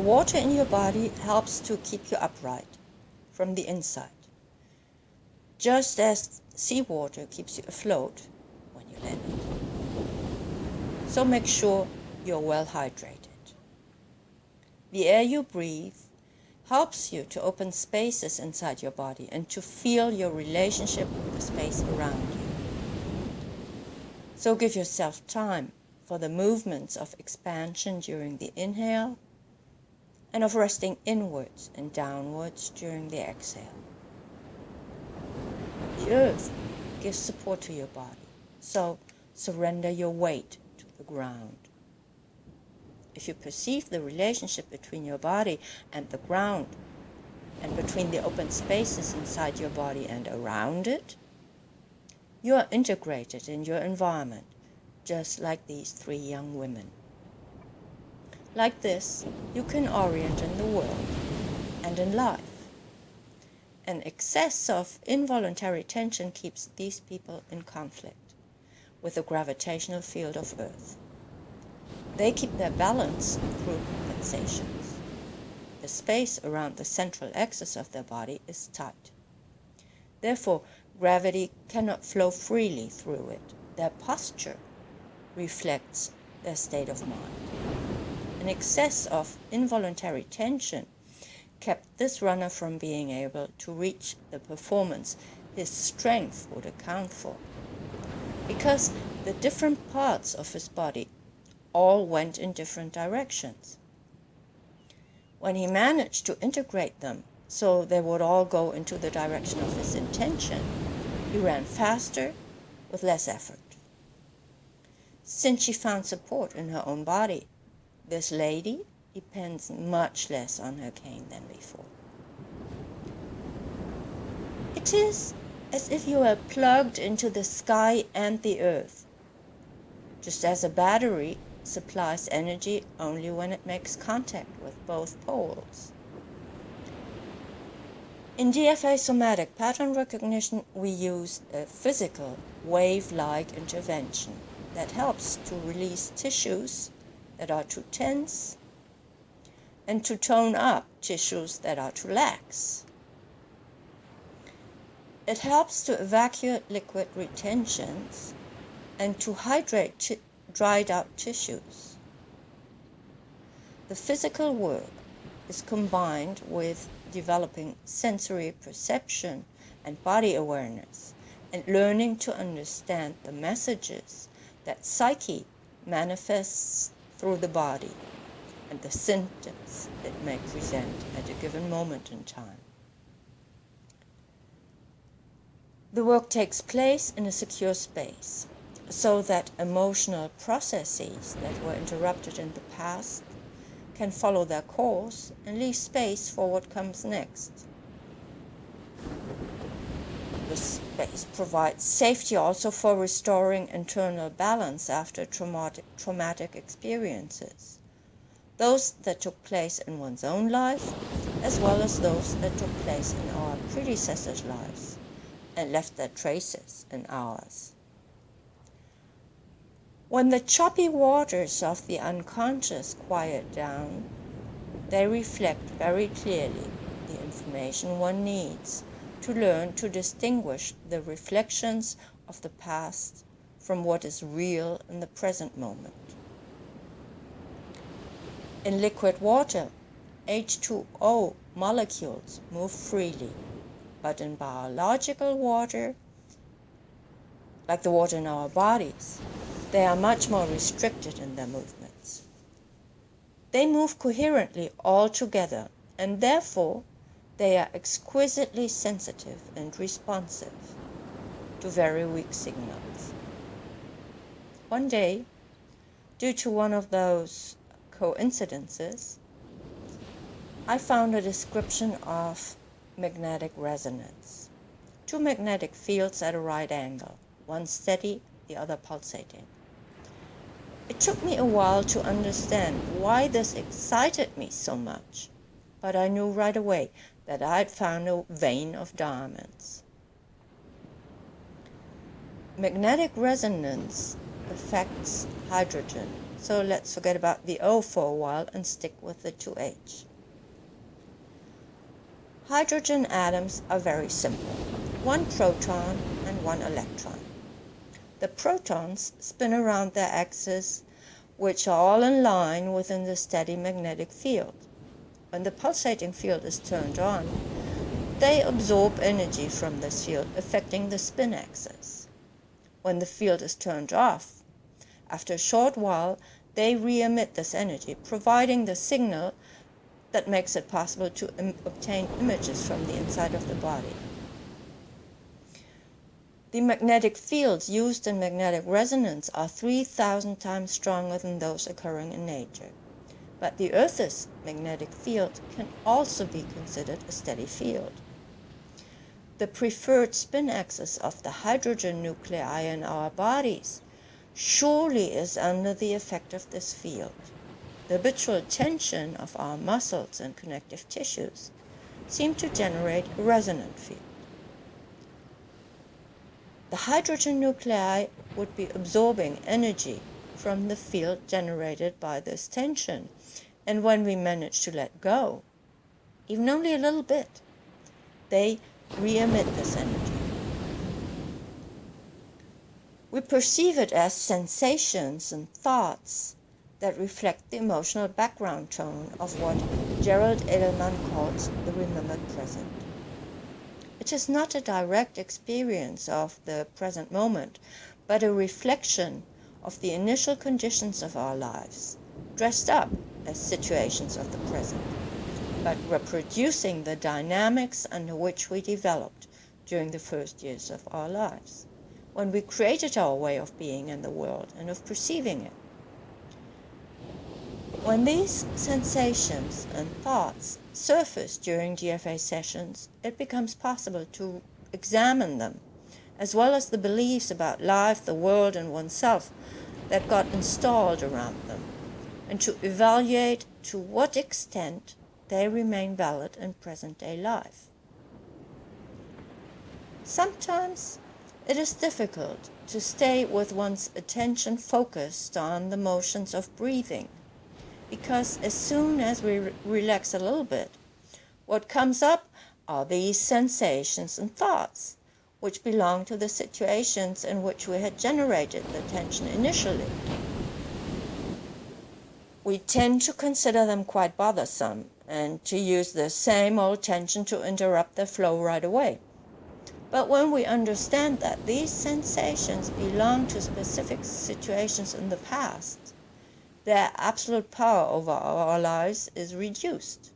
water in your body helps to keep you upright from the inside, just as seawater keeps you afloat when you let it. So make sure you're well hydrated. The air you breathe helps you to open spaces inside your body and to feel your relationship with the space around you. So give yourself time for the movements of expansion during the inhale and of resting inwards and downwards during the exhale. The earth gives support to your body, so surrender your weight to the ground. If you perceive the relationship between your body and the ground, and between the open spaces inside your body and around it, you are integrated in your environment, just like these three young women. Like this, you can orient in the world and in life. An excess of involuntary tension keeps these people in conflict with the gravitational field of Earth. They keep their balance through compensations. The space around the central axis of their body is tight. Therefore, gravity cannot flow freely through it. Their posture reflects their state of mind. An excess of involuntary tension kept this runner from being able to reach the performance his strength would account for, because the different parts of his body all went in different directions. When he managed to integrate them so they would all go into the direction of his intention, he ran faster with less effort. Since she found support in her own body, this lady depends much less on her cane than before. It is as if you are plugged into the sky and the earth, just as a battery supplies energy only when it makes contact with both poles. In DFA somatic pattern recognition, we use a physical wave-like intervention that helps to release tissues that are too tense and to tone up tissues that are too lax. It helps to evacuate liquid retentions and to hydrate dried out tissues. The physical work is combined with developing sensory perception and body awareness and learning to understand the messages that psyche manifests through the body and the symptoms it may present at a given moment in time. The work takes place in a secure space, so that emotional processes that were interrupted in the past can follow their course and leave space for what comes next. The space provides safety also for restoring internal balance after traumatic experiences, those that took place in one's own life, as well as those that took place in our predecessors' lives and left their traces in ours. When the choppy waters of the unconscious quiet down, they reflect very clearly the information one needs to learn to distinguish the reflections of the past from what is real in the present moment. In liquid water, H2O molecules move freely, but in biological water, like the water in our bodies, they are much more restricted in their movements. They move coherently all together, and therefore they are exquisitely sensitive and responsive to very weak signals. One day, due to one of those coincidences, I found a description of magnetic resonance. Two magnetic fields at a right angle, one steady, the other pulsating. It took me a while to understand why this excited me so much, but I knew right away that I had found a vein of diamonds. Magnetic resonance affects hydrogen. So let's forget about the O for a while and stick with the 2H. Hydrogen atoms are very simple. One proton and one electron. The protons spin around their axes, which are all in line within the steady magnetic field. When the pulsating field is turned on, they absorb energy from this field, affecting the spin axis. When the field is turned off, after a short while, they re-emit this energy, providing the signal that makes it possible to obtain images from the inside of the body. The magnetic fields used in magnetic resonance are 3,000 times stronger than those occurring in nature. But the Earth's magnetic field can also be considered a steady field. The preferred spin axis of the hydrogen nuclei in our bodies surely is under the effect of this field. The habitual tension of our muscles and connective tissues seem to generate a resonant field. The hydrogen nuclei would be absorbing energy from the field generated by this tension, and when we manage to let go, even only a little bit, they re-emit this energy. We perceive it as sensations and thoughts that reflect the emotional background tone of what Gerald Edelman calls the remembered present. It is not a direct experience of the present moment, but a reflection of the initial conditions of our lives, dressed up as situations of the present, but reproducing the dynamics under which we developed during the first years of our lives, when we created our way of being in the world and of perceiving it. When these sensations and thoughts surface during GFA sessions, it becomes possible to examine them, as well as the beliefs about life, the world, and oneself that got installed around them, and to evaluate to what extent they remain valid in present-day life. Sometimes it is difficult to stay with one's attention focused on the motions of breathing, because as soon as we relax a little bit, what comes up are these sensations and thoughts, which belong to the situations in which we had generated the tension initially. We tend to consider them quite bothersome and to use the same old tension to interrupt their flow right away. But when we understand that these sensations belong to specific situations in the past, their absolute power over our lives is reduced,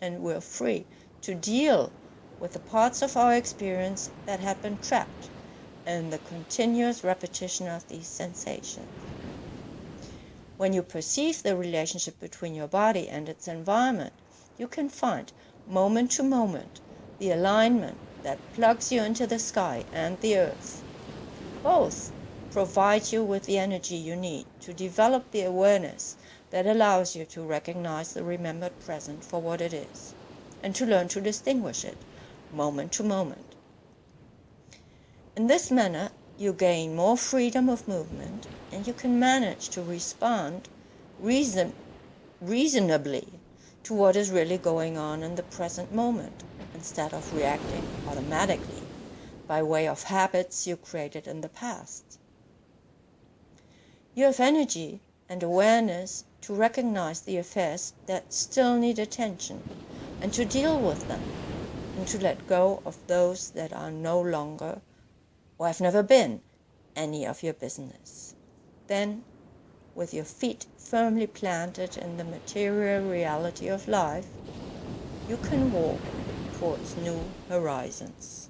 and we're free to deal with the parts of our experience that have been trapped in the continuous repetition of these sensations. When you perceive the relationship between your body and its environment, you can find, moment to moment, the alignment that plugs you into the sky and the earth. Both provide you with the energy you need to develop the awareness that allows you to recognize the remembered present for what it is, and to learn to distinguish it, moment to moment. In this manner, you gain more freedom of movement, and you can manage to respond reasonably to what is really going on in the present moment, instead of reacting automatically by way of habits you created in the past. You have energy and awareness to recognize the affairs that still need attention, and to deal with them, and to let go of those that are no longer, or have never been, any of your business. Then, with your feet firmly planted in the material reality of life, you can walk towards new horizons.